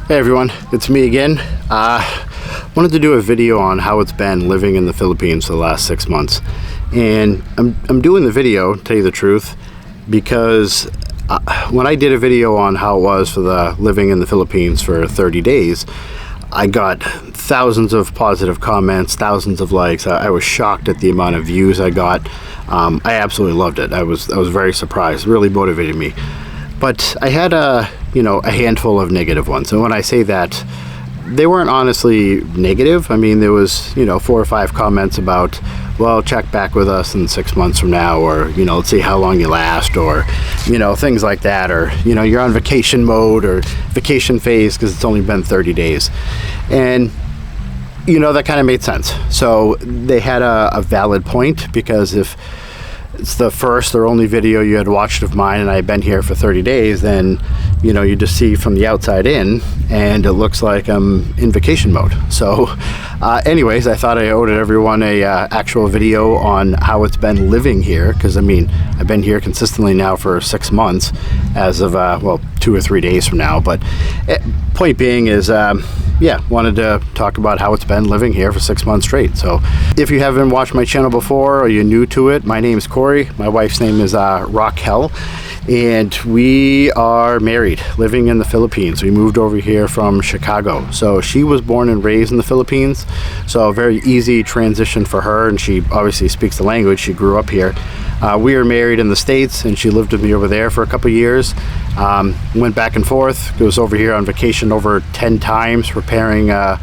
Hey everyone, it's me again. Wanted to do a video on how it's been living in the Philippines for the last 6 months. And I'm doing the video, to tell you the truth, because when I did a video on how it was for the living in the Philippines for 30 days, I got thousands of positive comments, thousands of likes. I was shocked at the amount of views I got. I absolutely loved it. I was very surprised. It really motivated me. But I had a handful of negative ones. And when I say that, they weren't honestly negative. I mean, there was, 4 or 5 comments about, well, check back with us in 6 months from now, or, let's see how long you last, or, things like that, or, you're on vacation mode or vacation phase because it's only been 30 days. And, that kind of made sense. So they had a valid point, because if it's the first or only video you had watched of mine and I've been here for 30 days, then you just see from the outside in and it looks like I'm in vacation mode. So anyways, I thought I owed everyone a actual video on how it's been living here, because I've been here consistently now for 6 months as of 2 or 3 days from now. But point being is wanted to talk about how it's been living here for 6 months straight. So if you haven't watched my channel before or you're new to it, my name is Corey. My wife's name is Raquel, and we are married, living in the Philippines. We moved over here from Chicago. So she was born and raised in the Philippines, so a very easy transition for her, and she obviously speaks the language. She grew up here. We were married in the States, and she lived with me over there for a couple years. Went back and forth. Goes over here on vacation over 10 times, preparing a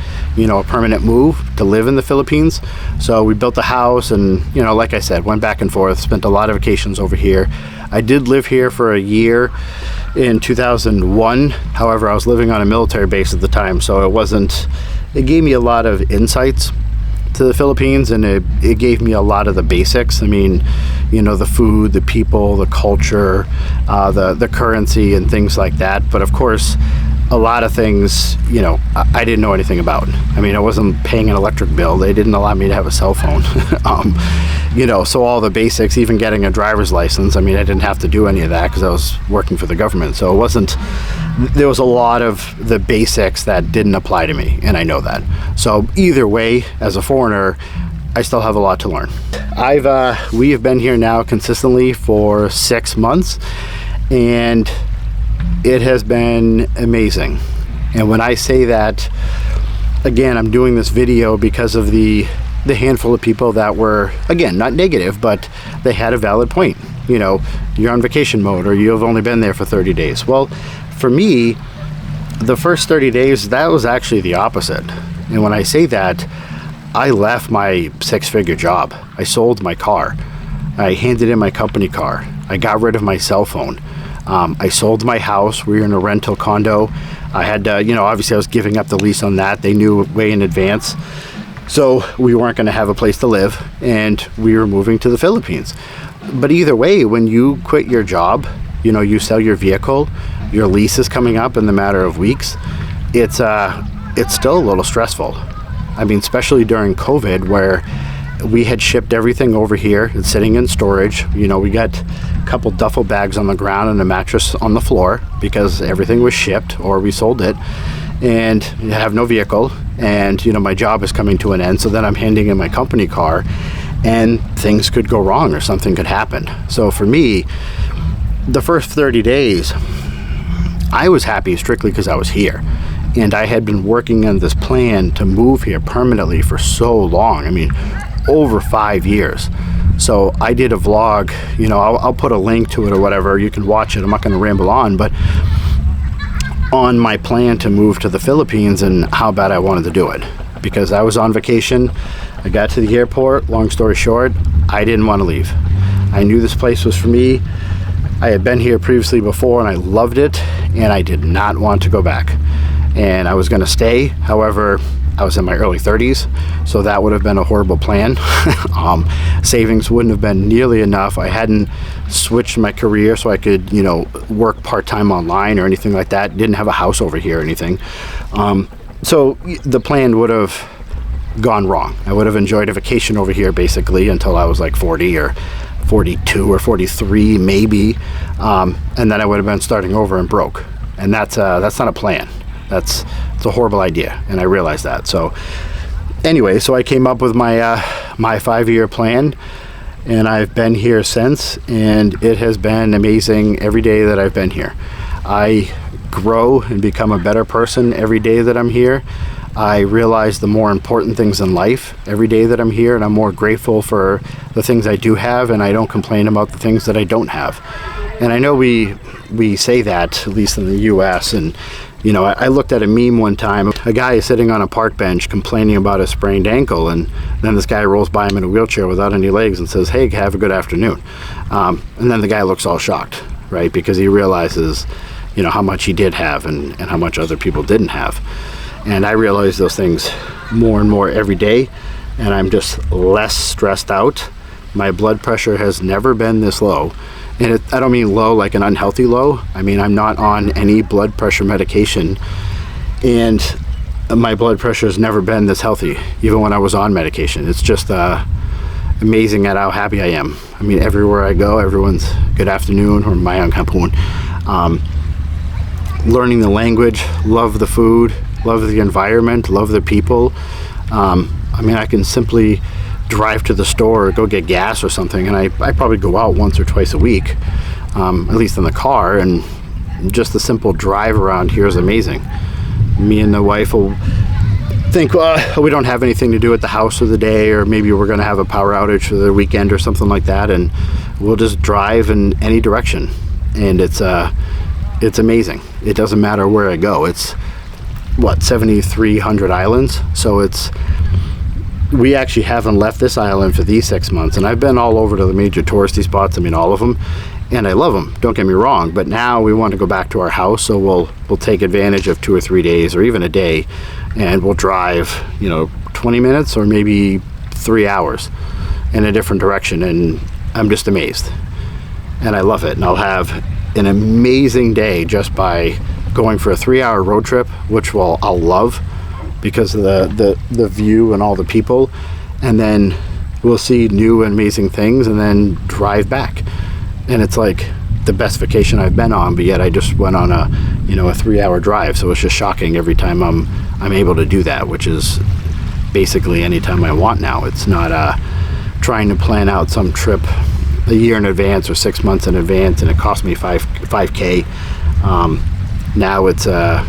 permanent move to live in the Philippines. So we built a house, and like I said, went back and forth, spent a lot of vacations over here. I did live here for a year in 2001. However, I was living on a military base at the time, so it gave me a lot of insights to the Philippines, and it gave me a lot of the basics. I mean, the food, the people, the culture, the currency, and things like that. But of course, a lot of things, I didn't know anything about. I mean, I wasn't paying an electric bill. They didn't allow me to have a cell phone. So all the basics, even getting a driver's license, I didn't have to do any of that because I was working for the government. So there was a lot of the basics that didn't apply to me, and I know that. So either way, as a foreigner, I still have a lot to learn. We have been here now consistently for 6 months, and it has been amazing. And when I say that, again, I'm doing this video because of the handful of people that were, again, not negative, but they had a valid point. You're on vacation mode, or you've only been there for 30 days. Well, for me, the first 30 days, that was actually the opposite. And when I say that, I left my 6-figure job. I sold my car. I handed in my company car. I got rid of my cell phone. I sold my house. We were in a rental condo. I had to, obviously I was giving up the lease on that. They knew way in advance. So we weren't going to have a place to live, and we were moving to the Philippines. But either way, when you quit your job, you sell your vehicle, your lease is coming up in the matter of weeks, it's still a little stressful. Especially during COVID, where we had shipped everything over here. It's sitting in storage. We got a couple duffel bags on the ground and a mattress on the floor because everything was shipped or we sold it. And I have no vehicle, and my job is coming to an end. So then I'm handing in my company car, and things could go wrong or something could happen. So for me, the first 30 days, I was happy strictly because I was here. And I had been working on this plan to move here permanently for so long. Over 5 years. So I did a vlog, I'll put a link to it or whatever. You can watch it. I'm not going to ramble on, but on my plan to move to the Philippines and how bad I wanted to do it. Because I was on vacation. I got to the airport. Long story short, I didn't want to leave. I knew this place was for me. I had been here previously before and I loved it, and I did not want to go back. And I was going to stay. However, I was in my early 30s, so that would have been a horrible plan. Savings wouldn't have been nearly enough. I hadn't switched my career so I could, work part-time online or anything like that. Didn't have a house over here or anything. So the plan would have gone wrong. I would have enjoyed a vacation over here basically until I was like 40 or 42 or 43 maybe, and then I would have been starting over and broke. And that's not a plan. It's a horrible idea, and I realized that. So anyway, so I came up with my my 5-year plan, and I've been here since, and it has been amazing every day that I've been here. I grow and become a better person every day that I'm here. I realize the more important things in life every day that I'm here, and I'm more grateful for the things I do have, and I don't complain about the things that I don't have. And I know we say that, at least in the US, and you know, I looked at a meme one time. A guy is sitting on a park bench complaining about a sprained ankle, and then this guy rolls by him in a wheelchair without any legs and says, "Hey, have a good afternoon." And then the guy looks all shocked, right? Because he realizes, you know, how much he did have and how much other people didn't have. And I realize those things more and more every day, and I'm just less stressed out. My blood pressure has never been this low. And I don't mean low like an unhealthy low. I mean, I'm not on any blood pressure medication, and my blood pressure has never been this healthy, even when I was on medication. It's just amazing at how happy I am. I mean, everywhere I go, everyone's good afternoon or mayang hapon. Learning the language, love the food, love the environment, love the people. I mean, I can simply drive to the store or go get gas or something, and I probably go out once or twice a week, at least in the car, and just the simple drive around here is amazing. Me and the wife will think, well, we don't have anything to do at the house for the day, or maybe we're going to have a power outage for the weekend or something like that, and we'll just drive in any direction, and it's amazing. It doesn't matter where I go. It's what, 7,300 islands, so we actually haven't left this island for these 6 months, and I've been all over to the major touristy spots. I mean, all of them, and I love them, don't get me wrong, but now we want to go back to our house, so we'll take advantage of 2 or 3 days or even a day, and we'll drive, you know, 20 minutes or maybe 3 hours in a different direction, and I'm just amazed, and I love it. And I'll have an amazing day just by going for a 3-hour road trip, which I'll love because of the view and all the people, and then we'll see new and amazing things and then drive back. And it's like the best vacation I've been on, but yet I just went on a 3-hour drive, so it's just shocking every time I'm able to do that, which is basically anytime I want now. It's not trying to plan out some trip a year in advance or 6 months in advance, and it cost me $5K. Now it's a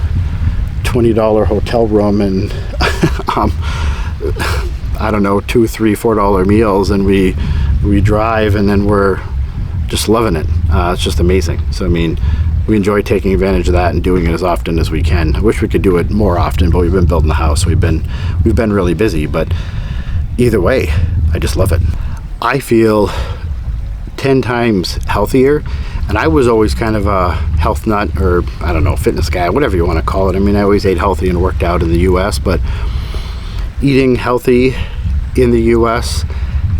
$20 hotel room and I don't know, $2, $3, $4 meals, and we drive, and then we're just loving it. It's just amazing. So I mean, we enjoy taking advantage of that and doing it as often as we can. I wish we could do it more often, but we've been building the house. We've been really busy, but either way, I just love it. I feel 10 times healthier, and I was always kind of a health nut, or I don't know, fitness guy, whatever you want to call it. I mean, I always ate healthy and worked out in the US, but eating healthy in the US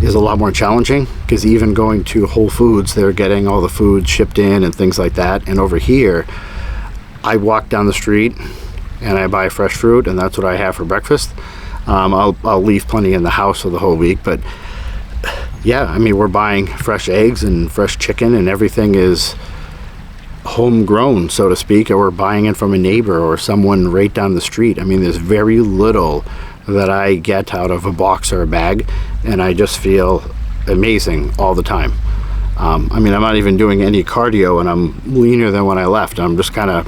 is a lot more challenging, because even going to Whole Foods, they're getting all the food shipped in and things like that. And over here, I walk down the street and I buy fresh fruit, and that's what I have for breakfast. I'll leave plenty in the house for the whole week, but yeah, I mean, we're buying fresh eggs and fresh chicken, and everything is homegrown, so to speak, or we're buying it from a neighbor or someone right down the street. I mean, there's very little that I get out of a box or a bag, and I just feel amazing all the time. I mean, I'm not even doing any cardio, and I'm leaner than when I left. I'm just kind of,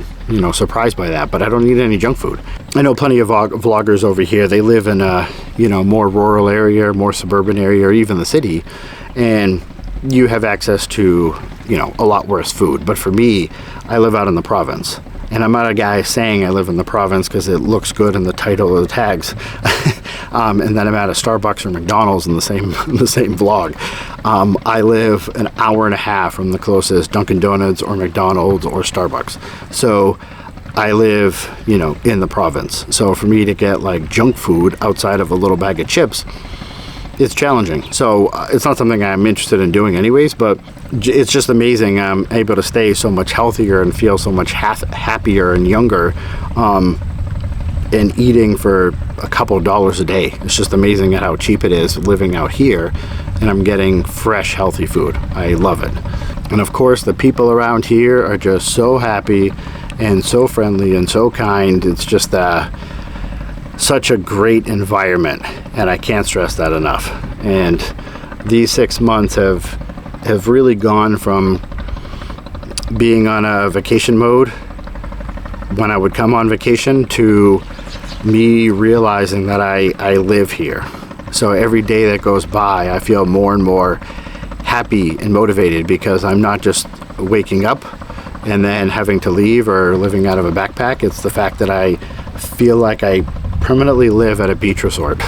surprised by that, but I don't eat any junk food. I know plenty of vloggers over here. They live in a, more rural area, more suburban area, or even the city, and you have access to, a lot worse food. But for me, I live out in the province. And I'm not a guy saying I live in the province because it looks good in the title of the tags. And then I'm at a Starbucks or McDonald's in the same vlog. I live an hour and a half from the closest Dunkin' Donuts or McDonald's or Starbucks. So I live, in the province. So for me to get like junk food outside of a little bag of chips, it's challenging. So it's not something I'm interested in doing anyways, but it's just amazing I'm able to stay so much healthier and feel so much happier and younger, and eating for a couple of dollars a day. It's just amazing at how cheap it is living out here, and I'm getting fresh, healthy food. I love it. And of course, the people around here are just so happy and so friendly and so kind. It's just such a great environment, and I can't stress that enough. And these 6 months have really gone from being on a vacation mode when I would come on vacation to me realizing that I live here. So every day that goes by, I feel more and more happy and motivated, because I'm not just waking up and then having to leave or living out of a backpack. It's the fact that I feel like I permanently live at a beach resort.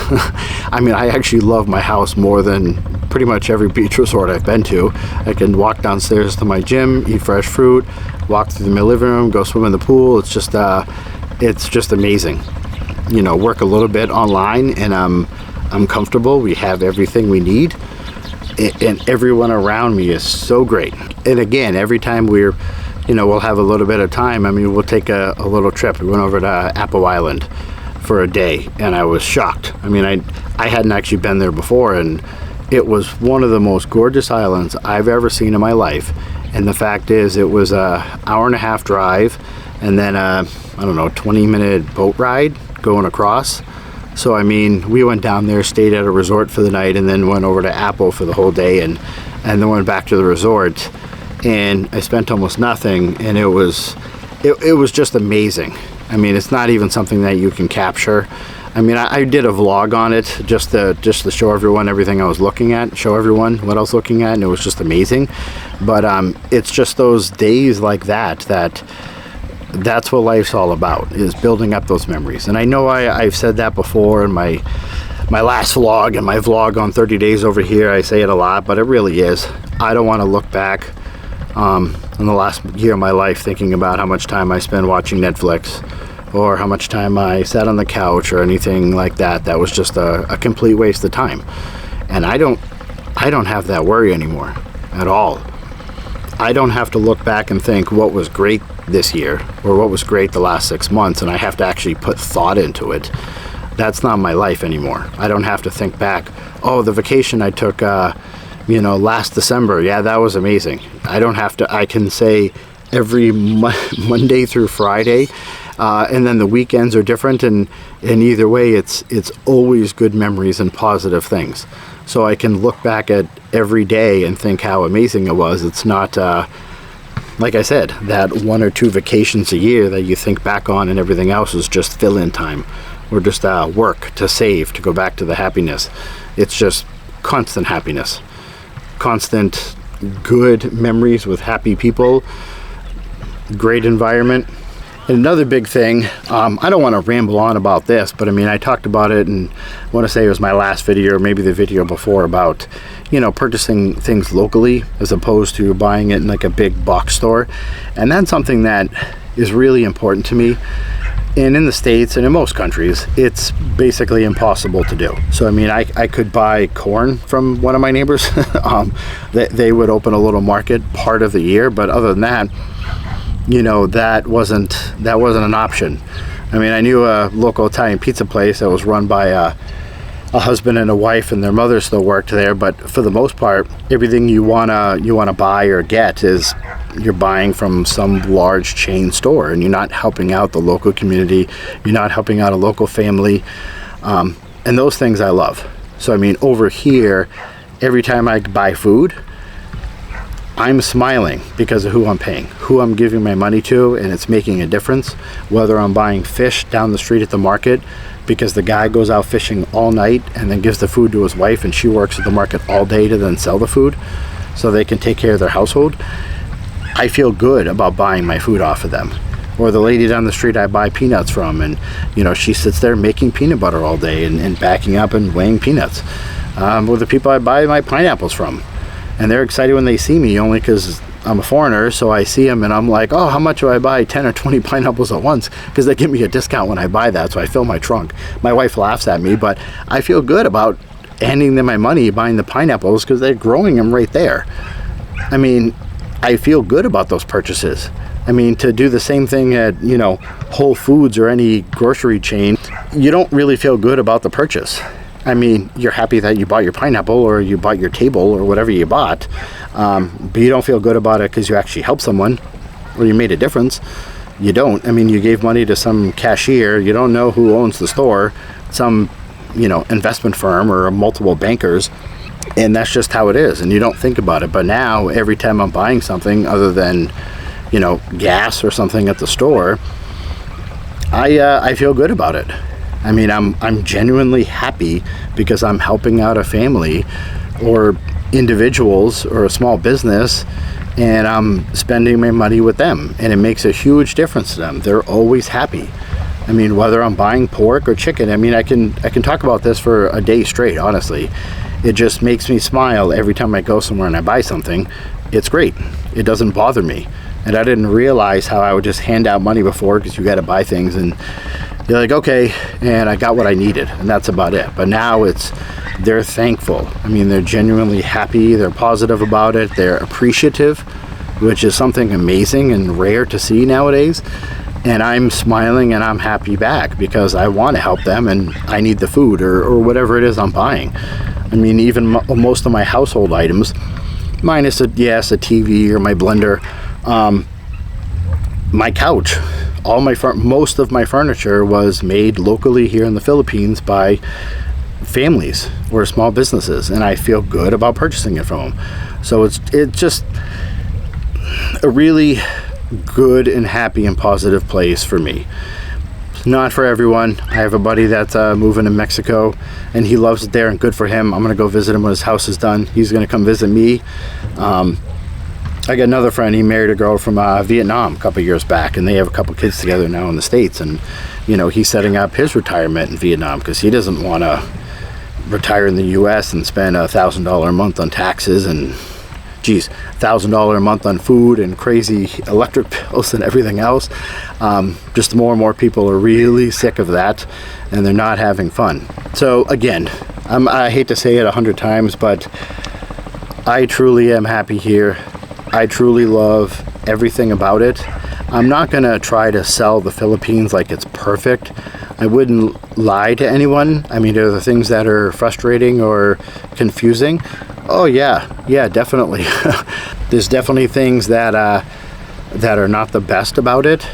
I mean, I actually love my house more than pretty much every beach resort I've been to. I can walk downstairs to my gym, eat fresh fruit, walk through my living room, go swim in the pool. It's just amazing. You know, work a little bit online, and I'm comfortable. We have everything we need, and everyone around me is so great. And again, every time we'll have a little bit of time, I mean, we'll take a little trip. We went over to Apple Island for a day, and I was shocked. I mean, I hadn't actually been there before, and it was one of the most gorgeous islands I've ever seen in my life. And the fact is, it was a hour-and-a-half drive, and then I don't know, 20-minute boat ride going across. So I mean, we went down there, stayed at a resort for the night, and then went over to Apple for the whole day, and then went back to the resort, and I spent almost nothing, and it was just amazing. I mean, it's not even something that you can capture. I mean, I did a vlog on it just to show everyone everything I was looking at, show everyone what I was looking at, and it was just amazing. But it's just those days like that's what life's all about, is building up those memories. And I know I've said that before in my last vlog and my vlog on 30 days over here. I say it a lot, but it really is. I don't want to look back in the last year of my life thinking about how much time I spend watching Netflix, or how much time I sat on the couch, or anything like that. That was just a complete waste of time. And I don't have that worry anymore at all. I don't have to look back and think what was great this year or what was great the last 6 months, and I have to actually put thought into it. That's not my life anymore. I don't have to think back, oh, the vacation I took last December, yeah, that was amazing. I don't have to. I can say every Monday through Friday, and then the weekends are different, and either way, it's always good memories and positive things. So I can look back at every day and think how amazing it was. It's not like I said, that 1 or 2 vacations a year that you think back on, and everything else is just fill-in time, or just work to save, to go back to the happiness. It's just constant happiness, constant good memories with happy people, great environment. And another big thing, I don't want to ramble on about this, but I mean, I talked about it, and I want to say it was my last video, or maybe the video before, about purchasing things locally as opposed to buying it in like a big box store. And that's something that is really important to me. And in the States and in most countries, it's basically impossible to do. So I mean, I could buy corn from one of my neighbors. They would open a little market part of the year, but other than that, that wasn't an option. I mean, I knew a local Italian pizza place that was run by a husband and a wife, and their mother still worked there, but for the most part, everything you wanna buy or get is you're buying from some large chain store, and you're not helping out the local community, you're not helping out a local family, and those things I love. So I mean, over here, every time I buy food, I'm smiling because of who I'm paying, who I'm giving my money to, and it's making a difference. Whether I'm buying fish down the street at the market because the guy goes out fishing all night and then gives the food to his wife, and she works at the market all day to then sell the food so they can take care of their household, I feel good about buying my food off of them. Or the lady down the street I buy peanuts from, and she sits there making peanut butter all day and backing up and weighing peanuts. Or the people I buy my pineapples from. And they're excited when they see me, only because I'm a foreigner, so I see them and I'm like, oh, how much do I buy 10 or 20 pineapples at once? Because they give me a discount when I buy that, so I fill my trunk. My wife laughs at me, but I feel good about handing them my money, buying the pineapples, because they're growing them right there. I mean, I feel good about those purchases. I mean, to do the same thing at, Whole Foods or any grocery chain, you don't really feel good about the purchase. I mean, you're happy that you bought your pineapple, or you bought your table, or whatever you bought, but you don't feel good about it because you actually helped someone, or you made a difference. You don't. I mean, you gave money to some cashier. You don't know who owns the store, some, investment firm or multiple bankers. And that's just how it is. And you don't think about it. But now, every time I'm buying something other than, gas or something at the store, I feel good about it. I mean, I'm genuinely happy because I'm helping out a family or individuals or a small business, and I'm spending my money with them, and it makes a huge difference to them. They're always happy. I mean, whether I'm buying pork or chicken, I mean, I can talk about this for a day straight, honestly. It just makes me smile every time I go somewhere and I buy something. It's great. It doesn't bother me. And I didn't realize how I would just hand out money before, because you got to buy things and you're like, okay, and I got what I needed, and that's about it. But now they're thankful. I mean, they're genuinely happy. They're positive about it. They're appreciative, which is something amazing and rare to see nowadays. And I'm smiling and I'm happy back because I want to help them and I need the food or whatever it is I'm buying. I mean, even most of my household items, minus a TV or my blender, my couch, most of my furniture was made locally here in the Philippines by families or small businesses, and I feel good about purchasing it from them. So it's just a really good and happy and positive place for me. It's not for everyone. I have a buddy that's moving to Mexico, and he loves it there, and good for him. I'm gonna go visit him when his house is done. He's gonna come visit me. I got another friend. He married a girl from Vietnam a couple years back, and they have a couple kids together now in the States. And he's setting up his retirement in Vietnam because he doesn't want to retire in the U.S. and spend $1,000 a month on taxes and, $1,000 a month on food and crazy electric bills and everything else. Just more and more people are really sick of that, and they're not having fun. So again, I hate to say it 100 times, but I truly am happy here. I truly love everything about it. I'm not going to try to sell the Philippines like it's perfect. I wouldn't lie to anyone. I mean, there are the things that are frustrating or confusing. Oh yeah, definitely. There's definitely things that are not the best about it.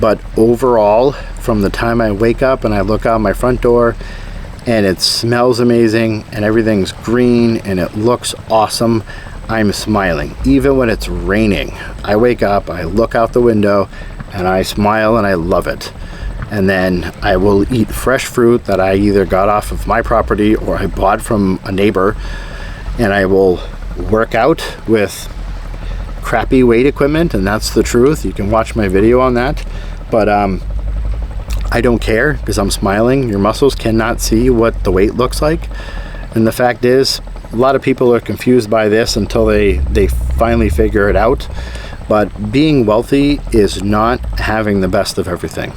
But overall, from the time I wake up and I look out my front door and it smells amazing and everything's green and it looks awesome, I'm smiling. Even when it's raining, I wake up, I look out the window, and I smile and I love it. And then I will eat fresh fruit that I either got off of my property or I bought from a neighbor, and I will work out with crappy weight equipment, and that's the truth. You can watch my video on that. But I don't care because I'm smiling. Your muscles cannot see what the weight looks like. And the fact is, a lot of people are confused by this until they finally figure it out. But being wealthy is not having the best of everything.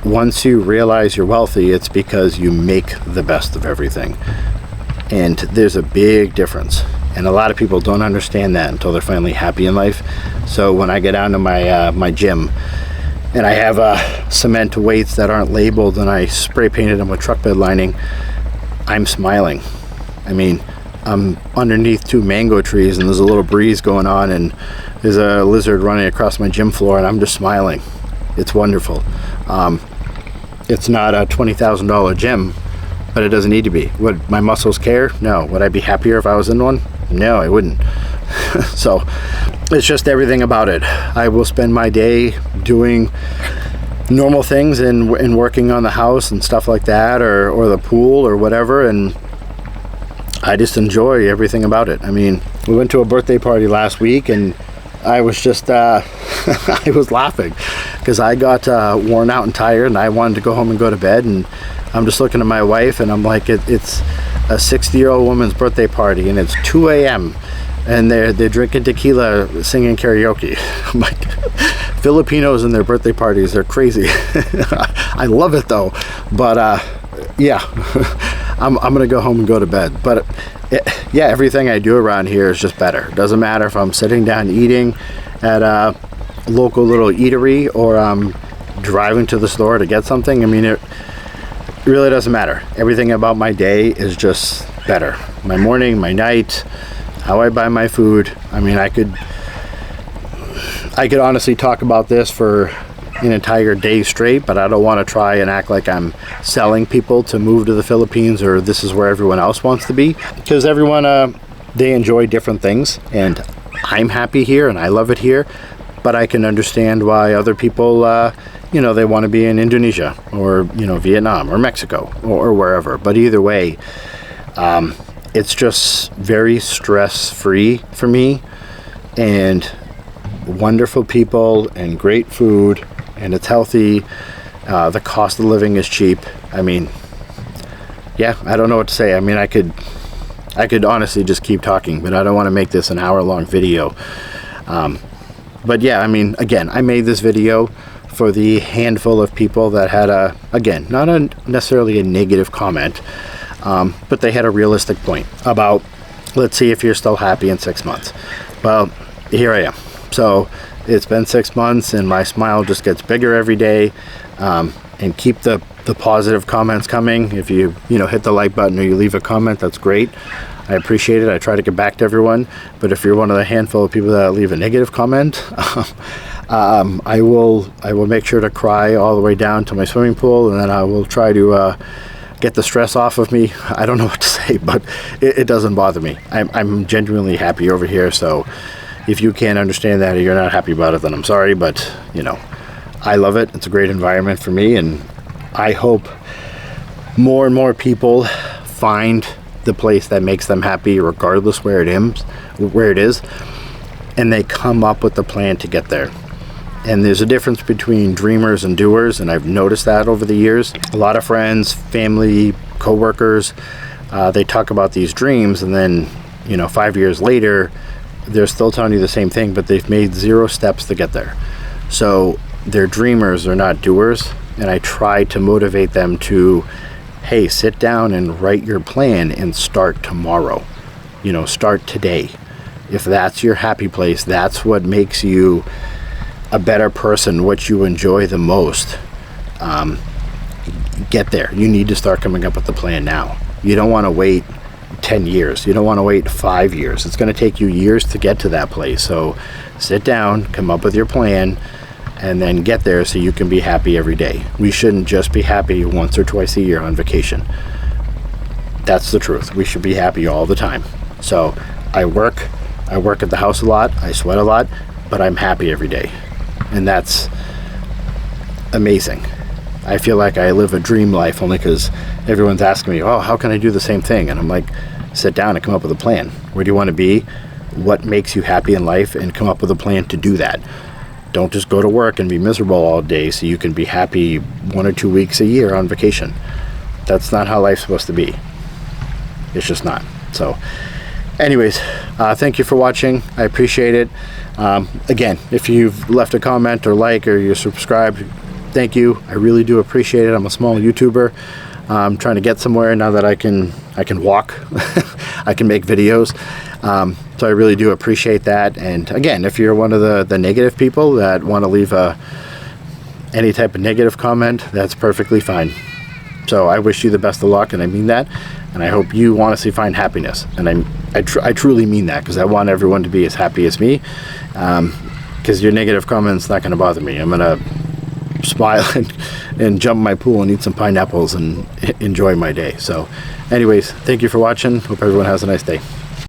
Once you realize you're wealthy, it's because you make the best of everything. And there's a big difference. And a lot of people don't understand that until they're finally happy in life. So when I get down to my gym and I have cement weights that aren't labeled and I spray painted them with truck bed lining, I'm smiling. I mean, I'm underneath 2 mango trees and there's a little breeze going on and there's a lizard running across my gym floor and I'm just smiling. It's wonderful. It's not a $20,000 gym, but it doesn't need to be. Would my muscles care? No. Would I be happier if I was in one? No, I wouldn't. So it's just everything about it. I will spend my day doing normal things and working on the house and stuff like that, or the pool or whatever, and I just enjoy everything about it. I mean, we went to a birthday party last week and I was just I was laughing because I got worn out and tired and I wanted to go home and go to bed, and I'm just looking at my wife and I'm like, it's a 60-year-old woman's birthday party and it's 2 a.m. and they're drinking tequila, singing karaoke. I'm like, Filipinos and their birthday parties, they're crazy. I love it though, but yeah, I'm gonna go home and go to bed. But yeah, everything I do around here is just better. It doesn't matter if I'm sitting down eating at a local little eatery or I'm driving to the store to get something. I mean, it really doesn't matter. Everything about my day is just better. My morning, my night, how I buy my food. I mean, I could honestly talk about this for an entire day straight, but I don't want to try and act like I'm selling people to move to the Philippines or this is where everyone else wants to be, because everyone they enjoy different things, and I'm happy here and I love it here, but I can understand why other people they want to be in Indonesia or Vietnam or Mexico or wherever. But either way, it's just very stress-free for me, and wonderful people and great food, and it's healthy. The cost of living is cheap. I mean, yeah, I don't know what to say. I mean, I could honestly just keep talking, but I don't want to make this an hour-long video. But yeah, I mean, again, I made this video for the handful of people that had not necessarily a negative comment, but they had a realistic point about, let's see if you're still happy in 6 months. Well, here I am. So it's been 6 months and my smile just gets bigger every day. And keep the positive comments coming. If you hit the like button or you leave a comment, that's great. I appreciate it. I try to get back to everyone. But if you're one of the handful of people that leave a negative comment, I will make sure to cry all the way down to my swimming pool, and then I will try to get the stress off of me. I don't know what to say, but it doesn't bother me. I'm genuinely happy over here. So if you can't understand that or you're not happy about it, then I'm sorry, but I love it. It's a great environment for me, and I hope more and more people find the place that makes them happy, regardless where it is, and they come up with the plan to get there. And there's a difference between dreamers and doers, and I've noticed that over the years. A lot of friends, family, co-workers, they talk about these dreams, and then 5 years later, they're still telling you the same thing, but they've made 0 steps to get there. So they're dreamers, they're not doers, and I try to motivate them to, hey, sit down and write your plan and start tomorrow. Start today. If that's your happy place, that's what makes you a better person, what you enjoy the most. Get there. You need to start coming up with the plan now. You don't want to wait 10 years. You don't want to wait 5 years. It's going to take you years to get to that place. So sit down, come up with your plan, and then get there so you can be happy every day. We shouldn't just be happy once or twice a year on vacation. That's the truth. We should be happy all the time. So I work at the house a lot, I sweat a lot, but I'm happy every day. And that's amazing. I feel like I live a dream life only because everyone's asking me, oh, how can I do the same thing? And I'm like, sit down and come up with a plan. Where do you want to be? What makes you happy in life? And come up with a plan to do that. Don't just go to work and be miserable all day so you can be happy 1 or 2 weeks a year on vacation. That's not how life's supposed to be. It's just not. So anyways, thank you for watching. I appreciate it. Again, if you've left a comment or like or you're subscribed, thank you. I really do appreciate it. I'm a small YouTuber. I'm trying to get somewhere now that I can walk. I can make videos. So I really do appreciate that. And again, if you're one of the negative people that want to leave any type of negative comment, that's perfectly fine. So I wish you the best of luck, and I mean that. And I hope you honestly find happiness. And I truly mean that, because I want everyone to be as happy as me. Because your negative comment's not going to bother me. I'm going to smile and jump in my pool and eat some pineapples and enjoy my day. So anyways, thank you for watching. Hope everyone has a nice day.